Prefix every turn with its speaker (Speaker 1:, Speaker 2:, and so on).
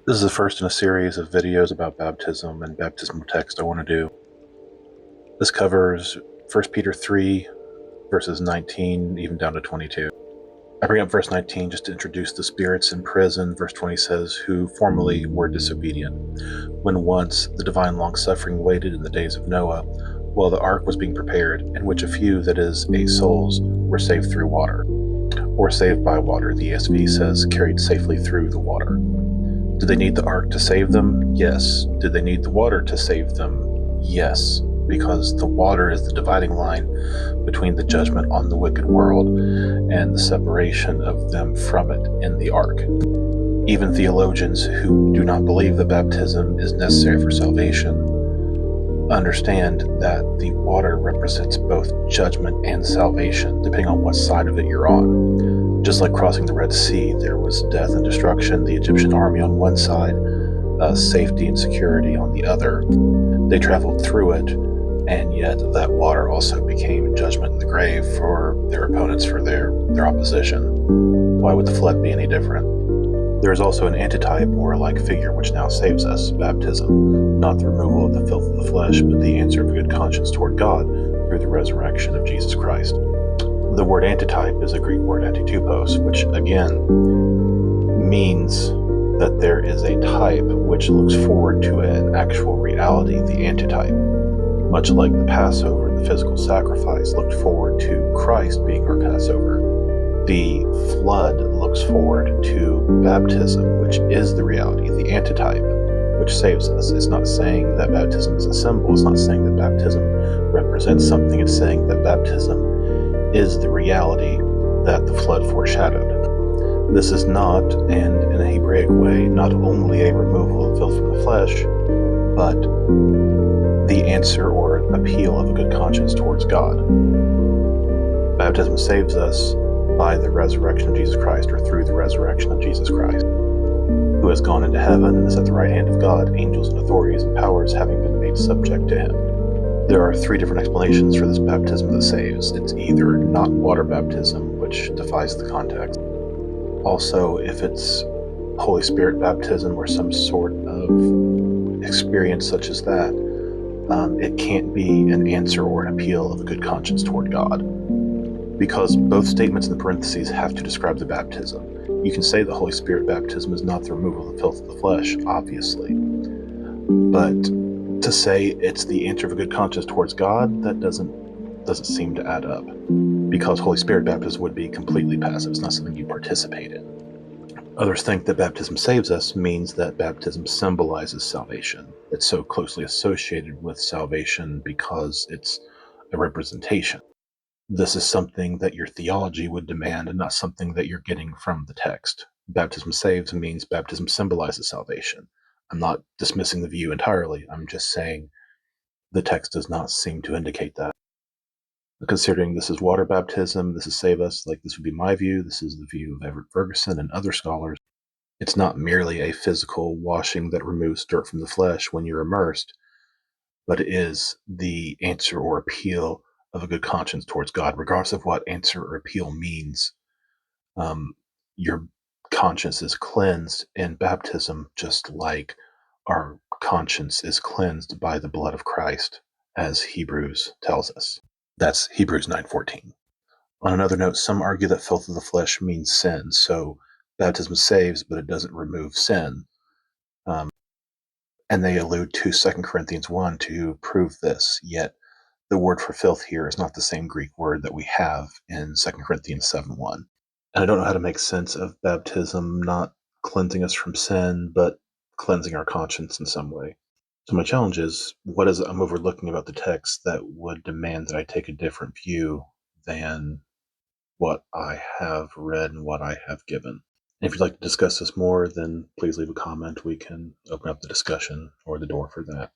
Speaker 1: This is the first in a series of videos about baptism and baptismal text I want to do. This covers 1 Peter 3, verses 19, even down to 22. I bring up verse 19 just to introduce the spirits in prison. Verse 20 says, who formerly were disobedient, when once the divine long-suffering waited in the days of Noah, while the ark was being prepared, in which a few, that is, 8 souls, were saved through water. Or saved by water, the ESV says, carried safely through the water. Did they need the ark to save them? Yes. Did they need the water to save them? Yes, because the water is the dividing line between the judgment on the wicked world and the separation of them from it in the ark. Even theologians who do not believe that baptism is necessary for salvation understand that the water represents both judgment and salvation, depending on what side of it you're on. Just like crossing the Red Sea, there was death and destruction, the Egyptian army on one side, safety and security on the other. They traveled through it, and yet that water also became judgment in the grave for their opponents, for their opposition. Why would the flood be any different? There is also an antitype or like figure which now saves us, baptism, not the removal of the filth of the flesh, but the answer of a good conscience toward God through the resurrection of Jesus Christ. The word antitype is a Greek word antitupos, which again means that there is a type which looks forward to an actual reality, the antitype. Much like the Passover, the physical sacrifice looked forward to Christ being our Passover. The flood looks forward to baptism, which is the reality, the antitype, which saves us. It's not saying that baptism is a symbol. It's not saying that baptism represents something. It's saying that baptism is the reality that the flood foreshadowed. This is not, and in a Hebraic way, not only a removal of filth from the flesh, but the answer or appeal of a good conscience towards God. Baptism saves us by the resurrection of Jesus Christ, or through the resurrection of Jesus Christ, who has gone into heaven and is at the right hand of God, angels and authorities and powers having been made subject to him. There are 3 different explanations for this baptism that saves. It's either not water baptism, which defies the context. Also, if it's Holy Spirit baptism or some sort of experience such as that, it can't be an answer or an appeal of a good conscience toward God, because both statements in the parentheses have to describe the baptism. You can say the Holy Spirit baptism is not the removal of the filth of the flesh, obviously, but to say it's the answer of a good conscience towards God, that doesn't seem to add up, because Holy Spirit baptism would be completely passive. It's not something you participate in. Others think that baptism saves us means that baptism symbolizes salvation. It's so closely associated with salvation because it's a representation. This is something that your theology would demand and not something that you're getting from the text. Baptism saves means baptism symbolizes salvation. I'm not dismissing the view entirely. I'm just saying the text does not seem to indicate that. Considering this is water baptism, this is save us, like this would be my view. This is the view of Everett Ferguson and other scholars. It's not merely a physical washing that removes dirt from the flesh when you're immersed, but it is the answer or appeal of a good conscience towards God, regardless of what answer or appeal means. Your conscience is cleansed in baptism, just like our conscience is cleansed by the blood of Christ, as Hebrews tells us. That's Hebrews 9:14. On another note, some argue that filth of the flesh means sin, so baptism saves, but it doesn't remove sin. And they allude to 2 Corinthians 1 to prove this, yet the word for filth here is not the same Greek word that we have in 2 Corinthians 7:1. And I don't know how to make sense of baptism not cleansing us from sin, but cleansing our conscience in some way. So my challenge is, what is I'm overlooking about the text that would demand that I take a different view than what I have read and what I have given? And if you'd like to discuss this more, then please leave a comment. We can open up the discussion or the door for that.